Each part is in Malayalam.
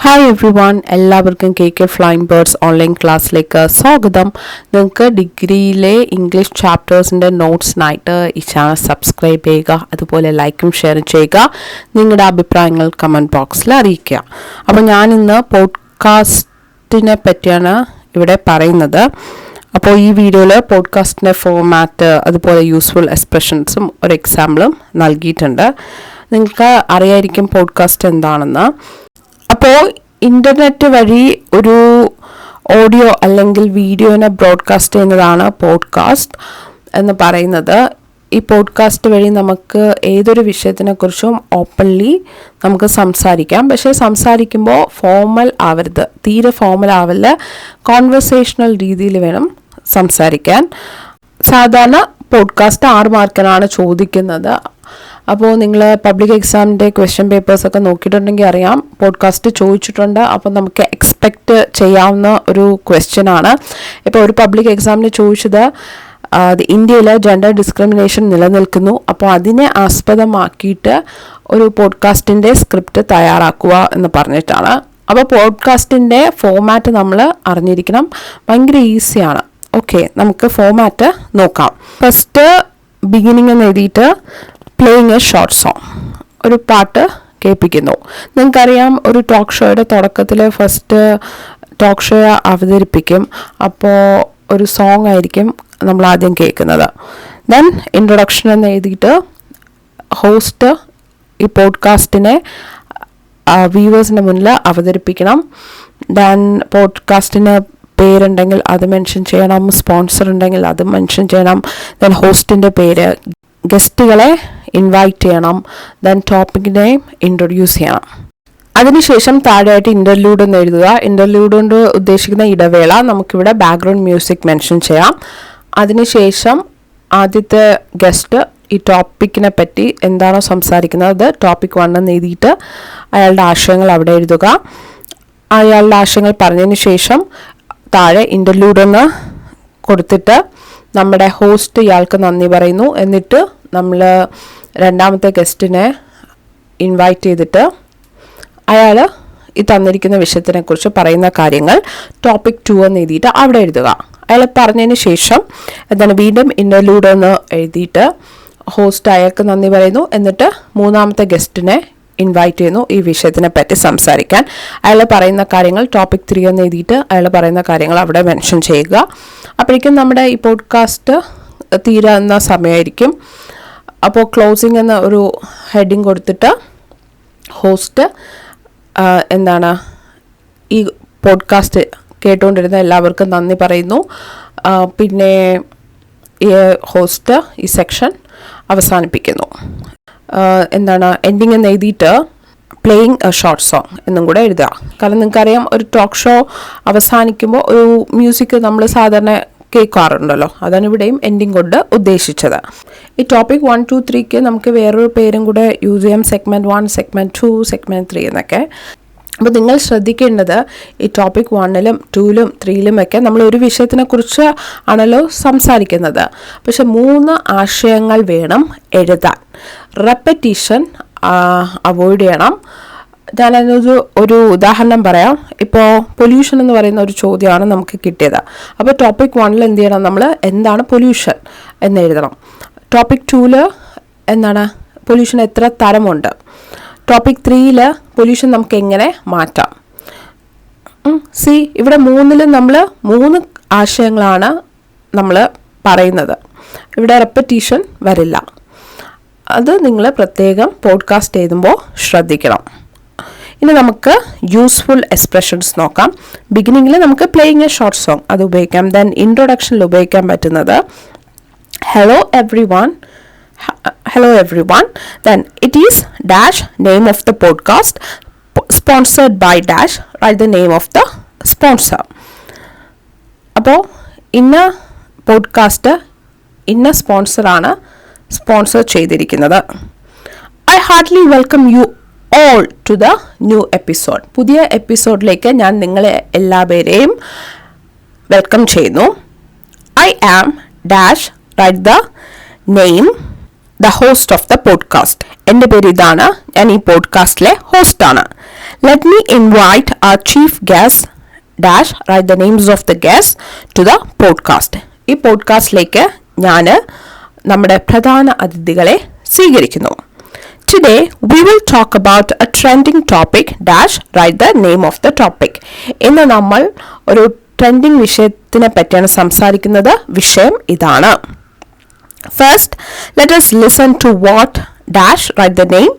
ഹായ് എവ്രി വൺ, എല്ലാവർക്കും KK ഫ്ലൈയിങ് ബേർഡ്സ് ഓൺലൈൻ ക്ലാസ്സിലേക്ക് സ്വാഗതം. നിങ്ങൾക്ക് ഡിഗ്രിയിലെ ഇംഗ്ലീഷ് ചാപ്റ്റേഴ്സിൻ്റെ നോട്ട്സിനായിട്ട് ഈ ചാനൽ സബ്സ്ക്രൈബ് ചെയ്യുക, അതുപോലെ ലൈക്കും ഷെയറും ചെയ്യുക. നിങ്ങളുടെ അഭിപ്രായങ്ങൾ കമൻറ്റ് ബോക്സിൽ അറിയിക്കുക. അപ്പോൾ ഞാനിന്ന് പോഡ്കാസ്റ്റിനെ പറ്റിയാണ് ഇവിടെ പറയുന്നത്. അപ്പോൾ ഈ വീഡിയോയിൽ പോഡ്കാസ്റ്റിൻ്റെ ഫോമാറ്റ്, അതുപോലെ യൂസ്ഫുൾ എക്സ്പ്രഷൻസും ഒരു എക്സാമ്പിളും നൽകിയിട്ടുണ്ട്. നിങ്ങൾക്ക് അറിയായിരിക്കും പോഡ്കാസ്റ്റ് എന്താണെന്ന്. അപ്പോൾ ഇൻ്റർനെറ്റ് വഴി ഒരു ഓഡിയോ അല്ലെങ്കിൽ വീഡിയോനെ ബ്രോഡ്കാസ്റ്റ് ചെയ്യുന്നതാണ് പോഡ്കാസ്റ്റ് എന്ന് പറയുന്നത്. ഈ പോഡ്കാസ്റ്റ് വഴി നമുക്ക് ഏതൊരു വിഷയത്തിനെക്കുറിച്ചും ഓപ്പൺലി നമുക്ക് സംസാരിക്കാം. പക്ഷേ സംസാരിക്കുമ്പോൾ ഫോർമൽ ആവരുത്, തീരെ ഫോർമൽ ആവില്ല. കോൺവെർസേഷണൽ രീതിയിൽ വേണം സംസാരിക്കാൻ. സാധാരണ പോഡ്കാസ്റ്റ് 6 മാർക്കിനാണ് ചോദിക്കുന്നത്. അപ്പോൾ നിങ്ങൾ പബ്ലിക് എക്സാമിൻ്റെ ക്വസ്റ്റ്യൻ പേപ്പേഴ്സൊക്കെ നോക്കിയിട്ടുണ്ടെങ്കിൽ അറിയാം, പോഡ്കാസ്റ്റ് ചോദിച്ചിട്ടുണ്ട്. അപ്പോൾ നമുക്ക് എക്സ്പെക്റ്റ് ചെയ്യാവുന്ന ഒരു ക്വസ്റ്റ്യൻ ആണ്. ഇപ്പോൾ ഒരു പബ്ലിക് എക്സാമിന് ചോദിച്ചത് ഇന്ത്യയിൽ ജെൻഡർ ഡിസ്ക്രിമിനേഷൻ നിലനിൽക്കുന്നു, അപ്പോൾ അതിനെ ആസ്പദമാക്കിയിട്ട് ഒരു പോഡ്കാസ്റ്റിൻ്റെ സ്ക്രിപ്റ്റ് തയ്യാറാക്കുക എന്ന് പറഞ്ഞിട്ടാണ്. അപ്പോൾ പോഡ്കാസ്റ്റിൻ്റെ ഫോമാറ്റ് നമ്മൾ അറിഞ്ഞിരിക്കണം. ഭയങ്കര ഈസിയാണ്. ഓക്കെ, നമുക്ക് ഫോമാറ്റ് നോക്കാം. ഫസ്റ്റ് ബിഗിനിങ് എന്ന് എഴുതിയിട്ട് പ്ലേയിങ് എ ഷോർട്ട് സോങ്, ഒരു പാട്ട് കേൾപ്പിക്കുന്നു. നിങ്ങൾക്കറിയാം, ഒരു ടോക്ക് ഷോയുടെ തുടക്കത്തിൽ ഫസ്റ്റ് ടോക്ക് ഷോ അവതരിപ്പിക്കും. അപ്പോൾ ഒരു സോങ് ആയിരിക്കും നമ്മൾ ആദ്യം കേൾക്കുന്നത്. ദെൻ ഇൻട്രൊഡക്ഷൻ എന്ന് എഴുതിയിട്ട് ഹോസ്റ്റ് ഈ പോഡ്കാസ്റ്റിനെ വ്യൂവേഴ്സിൻ്റെ മുന്നിൽ അവതരിപ്പിക്കണം. ദെൻ പോഡ്കാസ്റ്റിന് പേരുണ്ടെങ്കിൽ അത് മെൻഷൻ ചെയ്യണം, സ്പോൺസർ ഉണ്ടെങ്കിൽ അത് മെൻഷൻ ചെയ്യണം. ദെൻ ഹോസ്റ്റിൻ്റെ പേര്, ഗസ്റ്റുകളെ ഇൻവൈറ്റ് ചെയ്യണം. ദെൻ ടോപ്പിക്കിനെ ഇൻട്രൊഡ്യൂസ് ചെയ്യണം. അതിനുശേഷം താഴെയായിട്ട് ഇൻ്റർലൂഡ് എന്ന് എഴുതുക. ഇൻ്റർലൂഡ് കൊണ്ട് ഉദ്ദേശിക്കുന്ന ഇടവേള. നമുക്കിവിടെ ബാക്ക്ഗ്രൗണ്ട് മ്യൂസിക് മെൻഷൻ ചെയ്യാം. അതിനുശേഷം ആദ്യത്തെ ഗസ്റ്റ് ഈ ടോപ്പിക്കിനെ പറ്റി എന്താണോ സംസാരിക്കുന്നത്, ടോപ്പിക് 1 എന്ന് എഴുതിയിട്ട് അയാളുടെ ആശയങ്ങൾ അവിടെ എഴുതുക. അയാളുടെ ആശയങ്ങൾ പറഞ്ഞതിന് ശേഷം താഴെ ഇൻ്റർലൂഡ് എന്ന് കൊടുത്തിട്ട് നമ്മുടെ ഹോസ്റ്റ് ഇയാൾക്ക് നന്ദി പറയുന്നു. എന്നിട്ട് നമ്മൾ രണ്ടാമത്തെ ഗസ്റ്റിനെ ഇൻവൈറ്റ് ചെയ്തിട്ട് അയാൾ ഈ തന്നിരിക്കുന്ന വിഷയത്തിനെക്കുറിച്ച് പറയുന്ന കാര്യങ്ങൾ ടോപ്പിക് 2 എന്ന് എഴുതിയിട്ട് അവിടെ എഴുതുക. അയാൾ പറഞ്ഞതിന് ശേഷം എന്താണ് വീണ്ടും ഇൻ്റർലൂഡ് എന്ന് എഴുതിയിട്ട് ഹോസ്റ്റ് അയാൾക്ക് നന്ദി പറയുന്നു. എന്നിട്ട് മൂന്നാമത്തെ ഗസ്റ്റിനെ ഇൻവൈറ്റ് ചെയ്യുന്നു ഈ വിഷയത്തിനെ പറ്റി സംസാരിക്കാൻ. അയാൾ പറയുന്ന കാര്യങ്ങൾ ടോപ്പിക് 3 എന്ന് എഴുതിയിട്ട് അയാൾ പറയുന്ന കാര്യങ്ങൾ അവിടെ മെൻഷൻ ചെയ്യുക. അപ്പോഴേക്കും നമ്മുടെ ഈ പോഡ്കാസ്റ്റ് തീരുന്ന സമയമായിരിക്കും. അപ്പോൾ ക്ലോസിംഗ് എന്ന ഒരു ഹെഡിങ് കൊടുത്തിട്ട് ഹോസ്റ്റ് എന്താണ് ഈ പോഡ്കാസ്റ്റ് കേട്ടുകൊണ്ടിരുന്ന എല്ലാവർക്കും നന്ദി പറയുന്നു. പിന്നെ ഈ ഹോസ്റ്റ് ഈ സെക്ഷൻ അവസാനിപ്പിക്കുന്നു. എന്താണ് എൻഡിങ് എന്ന് എഴുതിയിട്ട് പ്ലേയിങ് എ ഷോർട്ട് സോങ് എന്നും കൂടെ എഴുതുക. കാരണം നിങ്ങൾക്കറിയാം, ഒരു ടോക്ക് ഷോ അവസാനിക്കുമ്പോൾ ഒരു മ്യൂസിക് നമ്മൾ സാധാരണ കേൾക്കാറുണ്ടല്ലോ. അതാണ് ഇവിടെയും എൻഡിങ് കൊണ്ട് ഉദ്ദേശിച്ചത്. ഈ ടോപ്പിക് 1, 2, 3ക്ക് നമുക്ക് വേറൊരു പേരും കൂടെ യൂസ് ചെയ്യാം. സെഗ്മെൻറ്റ് 1, സെഗ്മെൻറ്റ് 2, സെഗ്മെൻറ്റ് 3 എന്നൊക്കെ. അപ്പോൾ നിങ്ങൾ ശ്രദ്ധിക്കേണ്ടത്, ഈ ടോപ്പിക് 1ലും 2ലും 3ലും ഒക്കെ നമ്മൾ ഒരു വിഷയത്തിനെക്കുറിച്ച് ആണല്ലോ സംസാരിക്കുന്നത്. പക്ഷെ 3 ആശയങ്ങൾ വേണം എഴുതാൻ. റെപ്പറ്റീഷൻ അവോയ്ഡ് ചെയ്യണം. ഒരു ഉദാഹരണം പറയാം. ഇപ്പോൾ പൊല്യൂഷൻ എന്ന് പറയുന്ന ഒരു ചോദ്യമാണ് നമുക്ക് കിട്ടിയത്. അപ്പോൾ ടോപ്പിക് 1ൽ എന്ത് ചെയ്യണം, നമ്മൾ എന്താണ് പൊല്യൂഷൻ എന്ന് എഴുതണം. ടോപ്പിക് 2ൽ എന്താണ് പൊല്യൂഷൻ എത്ര തരമുണ്ട്. ടോപ്പിക് 3ൽ പൊല്യൂഷൻ നമുക്ക് എങ്ങനെ മാറ്റാം. ഇവിടെ 3ലും നമ്മൾ 3 ആശയങ്ങളാണ് നമ്മൾ പറയുന്നത്. ഇവിടെ റെപ്പറ്റീഷൻ വരില്ല. അത് നിങ്ങൾ പ്രത്യേകം പോഡ്കാസ്റ്റ് എഴുതുമ്പോൾ ശ്രദ്ധിക്കണം. ഇനി നമുക്ക് യൂസ്ഫുൾ എക്സ്പ്രഷൻസ് നോക്കാം. ബിഗിനിങ്ങിൽ നമുക്ക് പ്ലേയിങ് എ ഷോർട്ട് സോങ് അത് ഉപയോഗിക്കാം. ദെൻ ഇൻട്രൊഡക്ഷനിൽ ഉപയോഗിക്കാൻ പറ്റുന്നത് hello every one, then it is dash name of the podcast sponsored by dash, write the name of the sponsor. അപ്പോൾ ഇന്ന പോഡ്കാസ്റ്റ് ഇന്ന സ്പോൺസറാണ് സ്പോൺസർ ചെയ്തിരിക്കുന്നത്. I heartily welcome you all to the new episode. പുതിയ എപ്പിസോഡിലേക്ക് ഞാൻ നിങ്ങളെ എല്ലാവരെയും വെൽക്കം ചെയ്യുന്നു. I am dash, write the name, the host of the podcast. എൻ്റെ പേര് ഇതാണ്, ഞാൻ ഈ പോഡ്കാസ്റ്റിലെ ഹോസ്റ്റാണ്. Let me invite our chief guest dash write the names of the guests to the podcast. ഈ പോഡ്കാസ്റ്റിലേക്ക് ഞാൻ നമ്മുടെ പ്രധാന അതിഥികളെ സ്വീകരിക്കുന്നു. Today we will talk about a trending topic dash write the name of the topic. ഇന്ന് നമ്മൾ ഒരു ട്രെൻഡിങ് വിഷയത്തിനെ പറ്റിയാണ് സംസാരിക്കുന്നത്. വിഷയം ഇതാണ്. First, let us listen to what dash write the name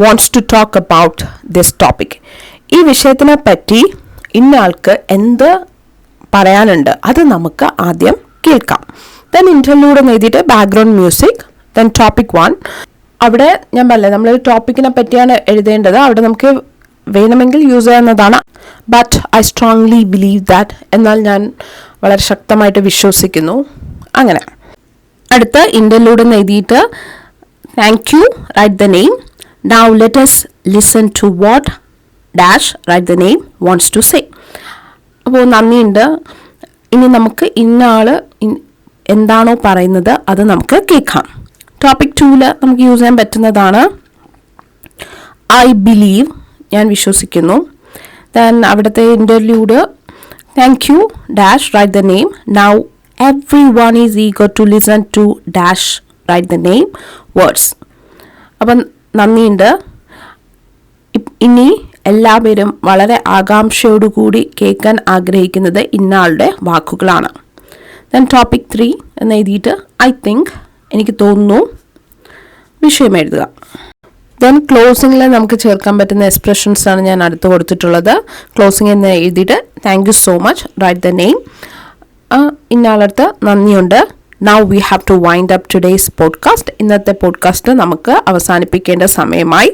wants to talk about this topic. ഈ വിഷയത്തിനെ പറ്റി ഇന്നയാൾക്ക് എന്ത് പറയാനുണ്ട് അത് നമുക്ക് ആദ്യം കേൾക്കാം. ദെൻ ഇൻ്റർലൂഡ് എന്ന് എഴുതിയിട്ട് ബാക്ക്ഗ്രൗണ്ട് മ്യൂസിക്. Then topic 1. അവിടെ ഞാൻ പറഞ്ഞില്ലേ നമ്മളൊരു ടോപ്പിക്കിനെ പറ്റിയാണ് എഴുതേണ്ടത്. അവിടെ നമുക്ക് വേണമെങ്കിൽ യൂസ് ചെയ്യാവുന്നതാണ്. But I strongly believe that, എന്നാൽ ഞാൻ വളരെ ശക്തമായിട്ട് വിശ്വസിക്കുന്നു. അങ്ങനെ അടുത്ത ഇൻ്റർലൂഡ് എന്ന് എഴുതിയിട്ട് thank you write the name. Now let us listen to what dash write the name wants to say. അപ്പോൾ നന്ദിയുണ്ട്. ഇനി നമുക്ക് ഇന്ന ആൾ എന്താണോ പറയുന്നത് അത് നമുക്ക് കേൾക്കാം. ടോപ്പിക് 2 നമുക്ക് യൂസ് ചെയ്യാൻ പറ്റുന്നതാണ് ഐ ബിലീവ്, ഞാൻ വിശ്വസിക്കുന്നു. ദെൻ അവിടുത്തെ interlude thank you dash write the name. Now everyone is eager to listen to dash write the name words. അപ്പം നന്ദിയുണ്ട്. ഇനി എല്ലാവരും വളരെ ആകാംക്ഷയോടുകൂടി കേൾക്കാൻ ആഗ്രഹിക്കുന്നത് ഇന്നയാളുടെ വാക്കുകളാണ്. ദെൻ ടോപ്പിക് 3 എന്ന് എഴുതിയിട്ട് ഐ തിങ്ക്, എനിക്ക് തോന്നുന്നു, വിഷയം എഴുതുക. ദെൻ ക്ലോസിങ്ങിൽ നമുക്ക് ചേർക്കാൻ പറ്റുന്ന എക്സ്പ്രഷൻസ് ആണ് ഞാൻ അടുത്ത് കൊടുത്തിട്ടുള്ളത്. ക്ലോസിംഗ് എന്ന് എഴുതിയിട്ട് thank you so much write the name. ഇന്നയാളടുത്ത് നന്ദിയുണ്ട്. Now we have to wind up today's podcast. ഇന്നത്തെ പോഡ്കാസ്റ്റ് നമുക്ക് അവസാനിപ്പിക്കേണ്ട സമയമായി.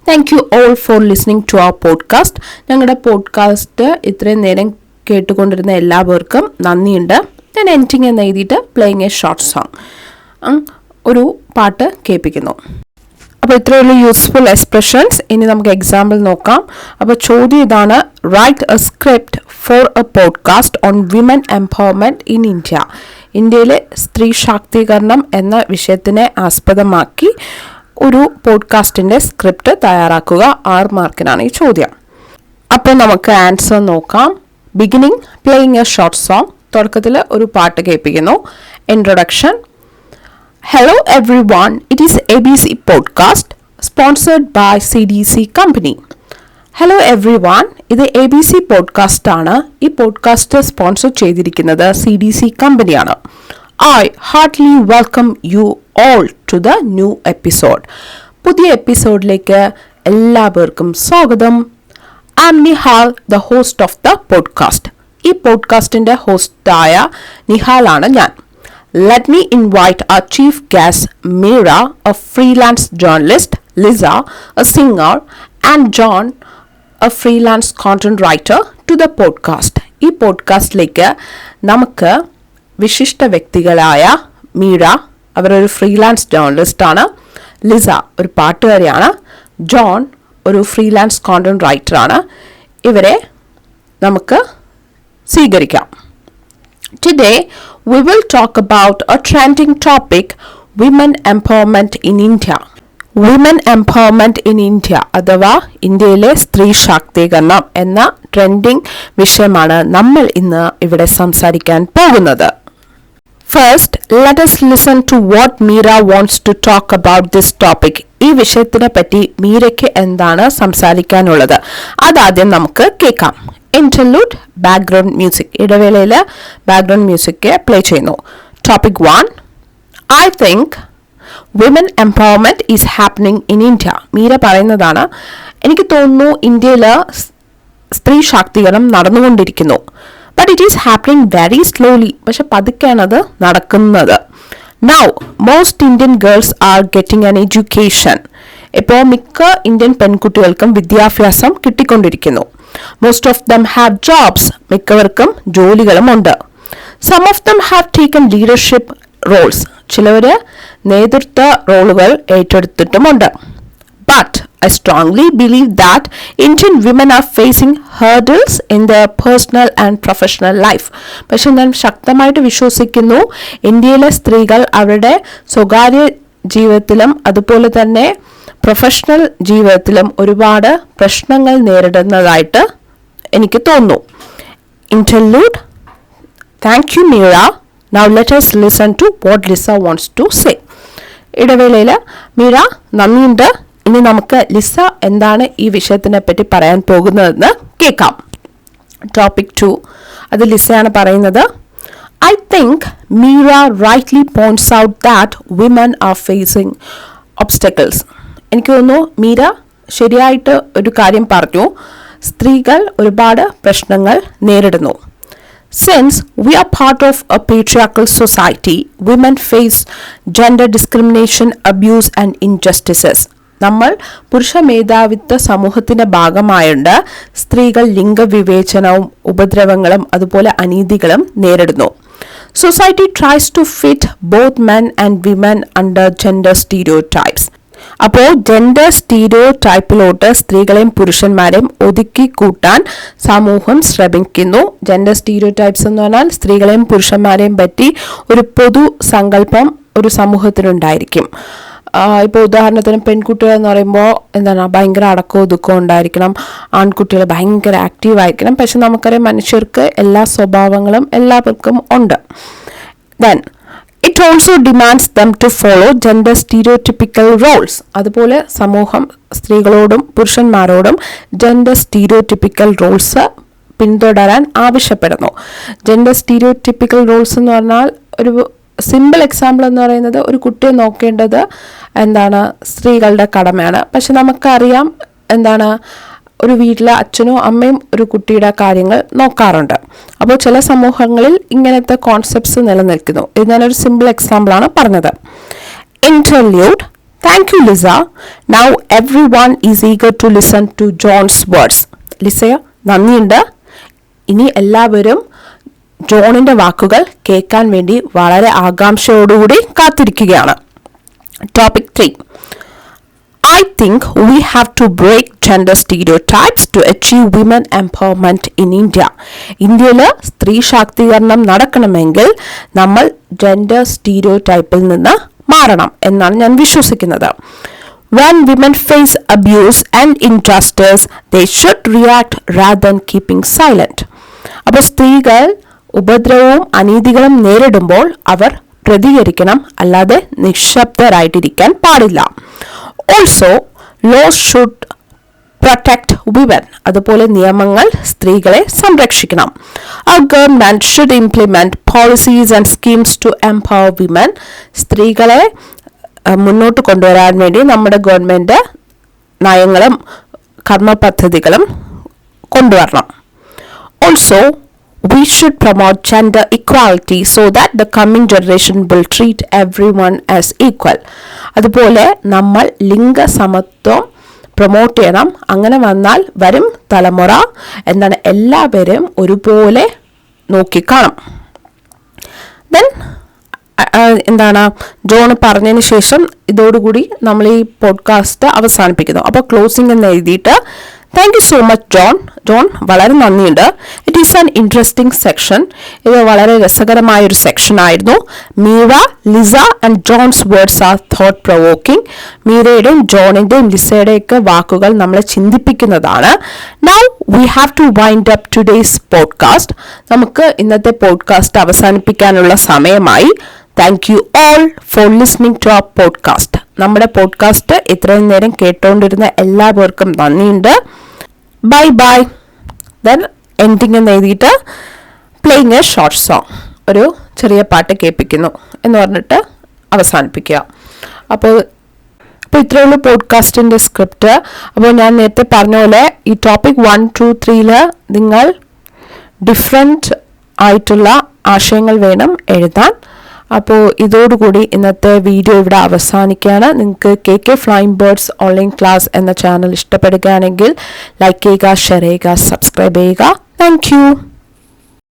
Thank you all for listening to our podcast. ഞങ്ങളുടെ പോഡ്കാസ്റ്റ് ഇത്രയും നേരം കേട്ടുകൊണ്ടിരുന്ന എല്ലാവർക്കും നന്ദിയുണ്ട്. ഞാൻ എൻഡിങ് എന്ന് എഴുതിയിട്ട് പ്ലേയിങ് എ ഷോർട്ട് സോങ്, ഒരു പാട്ട് കേൾപ്പിക്കുന്നു. അപ്പോൾ ഇത്രയുള്ള യൂസ്ഫുൾ എക്സ്പ്രഷൻസ്. ഇനി നമുക്ക് എക്സാമ്പിൾ നോക്കാം. അപ്പോൾ ചോദ്യം ഇതാണ്, write a script for a podcast on women empowerment in India. ഇന്ത്യയിലെ സ്ത്രീ ശാക്തീകരണം എന്ന വിഷയത്തിനെ ആസ്പദമാക്കി ഒരു പോഡ്കാസ്റ്റിൻ്റെ സ്ക്രിപ്റ്റ് തയ്യാറാക്കുക. 6 മാർക്കിനാണ് ഈ ചോദ്യം. അപ്പോൾ നമുക്ക് ആൻസർ നോക്കാം. Beginning playing A short song. തുടക്കത്തിൽ ഒരു പാട്ട് കേൾപ്പിക്കുന്നു. Introduction. Hello everyone, it is ABC Podcast sponsored by CDC Company. Hello everyone, ഇത് ABC Podcast ആണ്. ഈ പോഡ്കാസ്റ്റ് സ്പോൺസർ ചെയ്തിരിക്കുന്നത് CDC കമ്പനിയാണ്. I heartily welcome you all to the new episode. പുതിയ എപ്പിസോഡിലേക്ക് എല്ലാവർക്കും സ്വാഗതം. I am Nihal, the host of the podcast. ഈ പോഡ്കാസ്റ്റിൻ്റെ ഹോസ്റ്റായ നിഹാലാണ് ഞാൻ. Let me invite our chief guest, Meera, a freelance journalist, Liza, a singer, and John, a freelance content writer, to the podcast. ഈ പോഡ്കാസ്റ്റിലേക്ക് നമുക്ക് വിശിഷ്ട വ്യക്തികളായ മീര, അവരൊരു ഫ്രീലാൻസ് ജേർണലിസ്റ്റാണ്, ലിസ ഒരു പാട്ടുകാരിയാണ്, ജോൺ ഒരു ഫ്രീലാൻസ് കോണ്ടന്റ് റൈറ്ററാണ്. ഇവരെ നമുക്ക് സ്വീകരിക്കാം. Today, we will talk about a trending topic, women empowerment in India. Women empowerment in India അഥവാ ഇന്ത്യയിലെ സ്ത്രീ ശാക്തീകരണം എന്ന ട്രെൻഡിങ് വിഷയമാണ് നമ്മൾ ഇന്ന് ഇവിടെ സംസാരിക്കാൻ പോകുന്നത്. First, let us listen to what Meera wants to talk about this topic. ഈ വിഷയത്തിനെ പറ്റി മീരയ്ക്ക് എന്താണ് സംസാരിക്കാനുള്ളത് അതാദ്യം നമുക്ക് കേൾക്കാം. Interlude background music. ഇടവേളയിൽ ബാക്ക്ഗ്രൗണ്ട് മ്യൂസിക് പ്ലേ ചെയ്യുന്നു. Topic 1. I think women empowerment is happening in India. Meera പറയുന്നതാണ്, എനിക്ക് തോന്നുന്നു ഇന്ത്യയിൽ സ്ത്രീ ശാക്തീകരണം നടന്നുകൊണ്ടിരിക്കുന്നു. But it is happening very slowly. പക്ഷെ പതുക്കെയാണത് നടക്കുന്നത്. Now, most Indian girls are getting an education. ഇപ്പോൾ മിക്ക ഇന്ത്യൻ പെൺകുട്ടികൾക്കും വിദ്യാഭ്യാസം കിട്ടിക്കൊണ്ടിരിക്കുന്നു. Most of them have jobs. മിക്കവർക്കും ജോലികളുമുണ്ട്. Some of them have taken leadership roles. ചിലവർ നേതൃത്വ റോളുകൾ ഏറ്റെടുത്തിട്ടുമുണ്ട്. But I strongly believe that Indian women are facing hurdles in their personal and professional life. പക്ഷെ ഞാൻ ശക്തമായിട്ട് വിശ്വസിക്കുന്നു ഇന്ത്യയിലെ സ്ത്രീകൾ അവരുടെ സ്വകാര്യ ജീവിതത്തിലും അതുപോലെ തന്നെ പ്രൊഫഷണൽ ജീവിതത്തിലും ഒരുപാട് പ്രശ്നങ്ങൾ നേരിടുന്നതായിട്ട് എനിക്ക് തോന്നുന്നു. Interlude. Thank you Meera. Now let us listen to what Lisa wants to say. ഇടവേളയിൽ മീര നന്ദിയുണ്ട്. ഇനി നമുക്ക് ലിസ എന്താണ് ഈ വിഷയത്തിനെ പറ്റി പറയാൻ പോകുന്നതെന്ന് കേൾക്കാം. ടോപ്പിക് 2, അത് ലിസയാണ് പറയുന്നത്. I think Meera rightly points out that women are facing obstacles. എനിക്ക് തോന്നുന്നു മീര ശരിയായിട്ട് ഒരു കാര്യം പറഞ്ഞു. സ്ത്രീകൾ ഒരുപാട് പ്രശ്നങ്ങൾ നേരിടുന്നു. Since we are part of a patriarchal society, women face gender discrimination, abuse and injustices. നമ്മൾ പുരുഷ മേധാവിത്വ സമൂഹത്തിന്റെ ഭാഗമായുണ്ട് സ്ത്രീകൾ ലിംഗവിവേചനവും ഉപദ്രവങ്ങളും അതുപോലെ അനീതികളും നേരിടുന്നു. Society tries to fit both men and women under gender stereotypes. അപ്പോൾ ജെൻഡർ സ്റ്റീരിയോടൈപ്പിലോട്ട് സ്ത്രീകളെയും പുരുഷന്മാരെയും ഒതുക്കി കൂട്ടാൻ സമൂഹം ശ്രമിക്കുന്നു. ജെൻഡർ സ്റ്റീരിയോടൈപ്സ് എന്ന് പറഞ്ഞാൽ സ്ത്രീകളെയും പുരുഷന്മാരെയും പറ്റി ഒരു പൊതു സങ്കല്പം ഒരു സമൂഹത്തിനുണ്ടായിരിക്കും. ഇപ്പോൾ ഉദാഹരണത്തിന് പെൺകുട്ടികൾ എന്ന് പറയുമ്പോൾ എന്താണ് ഭയങ്കര അടക്കവും ഒതുക്കവും ഉണ്ടായിരിക്കണം, ആൺകുട്ടികൾ ഭയങ്കര ആക്റ്റീവ് ആയിരിക്കണം. പക്ഷെ നമുക്കറിയാം മനുഷ്യർക്ക് എല്ലാ സ്വഭാവങ്ങളും എല്ലാവർക്കും ഉണ്ട്. Then it also demands them to follow gender stereotypical roles. അതുപോലെ സമൂഹം സ്ത്രീകളോടും പുരുഷന്മാരോടും ജെൻഡർ സ്റ്റീരിയോടിപ്പിക്കൽ റോൾസ് പിന്തുടരാൻ ആവശ്യപ്പെടുന്നു. ജെൻഡർ സ്റ്റീരിയോടിപ്പിക്കൽ റോൾസ് എന്ന് പറഞ്ഞാൽ ഒരു സിമ്പിൾ എക്സാമ്പിൾ എന്ന് പറയുന്നത് ഒരു കുട്ടിയെ നോക്കേണ്ടത് എന്താണ് സ്ത്രീകളുടെ കടമയാണ്. പക്ഷെ നമുക്കറിയാം എന്താണ് ഒരു വീട്ടിലെ അച്ഛനോ അമ്മയും ഒരു കുട്ടിയുടെ കാര്യങ്ങൾ നോക്കാറുണ്ട്. അപ്പോൾ ചില സമൂഹങ്ങളിൽ ഇങ്ങനത്തെ കോൺസെപ്റ്റ്സ് നിലനിൽക്കുന്നു. ഇത് ഞാനൊരു സിമ്പിൾ എക്സാമ്പിളാണ് പറഞ്ഞത്. Interlude. Thank you, Lisa. Now everyone is eager to listen to John's words. ലിസയ നന്ദിയുണ്ട്. ഇനി എല്ലാവരും ജോണിന്റെ വാക്കുകൾ കേൾക്കാൻ വേണ്ടി വളരെ ആകാംക്ഷയോടുകൂടി കാത്തിരിക്കുകയാണ്. Topic 3. I think we have to break gender stereotypes to achieve women empowerment in India. ഇന്ത്യയിൽ സ്ത്രീ ശാക്തീകരണം നടക്കണമെങ്കിൽ നമ്മൾ ജെൻഡർ സ്റ്റീരിയോടൈപ്പിൽ നിന്ന് മാറണം എന്നാണ് ഞാൻ വിശ്വസിക്കുന്നത്. When women face abuse and injustice, they should react rather than keeping silent. അപ്പോൾ സ്ത്രീകൾ ഉപദ്രവവും അനീതികളും നേരിടുമ്പോൾ അവർ പ്രതികരിക്കണം, അല്ലാതെ നിശബ്ദരായിട്ടിരിക്കാൻ പാടില്ല. Also, laws should protect women. അതുപോലെ നിയമങ്ങൾ സ്ത്രീകളെ സംരക്ഷിക്കണം. Our government should implement policies and schemes to empower women. സ്ത്രീകളെ മുന്നോട്ട് കൊണ്ടുവരാൻ വേണ്ടി നമ്മുടെ ഗവൺമെന്റ് നയങ്ങളും കർമ്മ പദ്ധതികളും കൊണ്ടുവരണം. Also, we should promote gender equality so that the coming generation will treat everyone as equal. അതുപോലെ നമ്മൾ ലിംഗസമത്വം പ്രൊമോട്ട് ചെയ്യണം. അങ്ങനെ വന്നാൽ വരും തലമുറ എന്താണ് എല്ലാവരും ഒരുപോലെ നോക്കിക്കാണും. ദെൻ എന്താണ് ജോൺ പറഞ്ഞതിന് ശേഷം ഇതോടുകൂടി നമ്മൾ ഈ പോഡ്കാസ്റ്റ് അവസാനിപ്പിക്കുന്നു. അപ്പോൾ ക്ലോസിംഗ് എന്ന് എഴുതിയിട്ട് thank you so much John. John വളരെ നന്ദിയുണ്ട്. It is an interesting section. ഇത് വളരെ രസകരമായൊരു സെക്ഷൻ ആയിരുന്നു. Meera, Lisa and John's words are thought provoking. മീരയുടെയും ജോണിൻ്റെയും ലിസയുടെയൊക്കെ വാക്കുകൾ നമ്മളെ ചിന്തിപ്പിക്കുന്നതാണ്. Now we have to wind up today's podcast. നമുക്ക് ഇന്നത്തെ പോഡ്കാസ്റ്റ് അവസാനിപ്പിക്കാനുള്ള സമയമായി. Thank you all for listening to our podcast. നമ്മുടെ പോഡ്കാസ്റ്റ് ഇത്രയും നേരം കേട്ടുകൊണ്ടിരുന്ന എല്ലാവർക്കും നന്ദിയുണ്ട്. Bye bye. ദെൻ എൻഡിങ് എന്ന് എഴുതിയിട്ട് പ്ലേയിങ് എ ഷോർട്ട് സോങ്, ഒരു ചെറിയ പാട്ട് കേൾപ്പിക്കുന്നു എന്ന് പറഞ്ഞിട്ട് അവസാനിപ്പിക്കുക. അപ്പോൾ ഇത്രയേ ഉള്ളൂ പോഡ്കാസ്റ്റിൻ്റെ സ്ക്രിപ്റ്റ്. അപ്പോൾ ഞാൻ നേരത്തെ പറഞ്ഞ പോലെ ഈ ടോപ്പിക് 1, 2, 3 നിങ്ങൾ ഡിഫറെൻറ്റ് ആയിട്ടുള്ള ആശയങ്ങൾ വേണം എഴുതാൻ. അപ്പോൾ ഇതോടുകൂടി ഇന്നത്തെ വീഡിയോ ഇവിടെ അവസാനിക്കുകയാണ്. നിങ്ങൾക്ക് KK flying birds online class എന്ന ചാനൽ ഇഷ്ടപ്പെടുകയാണെങ്കിൽ ലൈക്ക് ചെയ്യുക, ഷെയർ ചെയ്യുക, സബ്സ്ക്രൈബ് ചെയ്യുക. Thank you.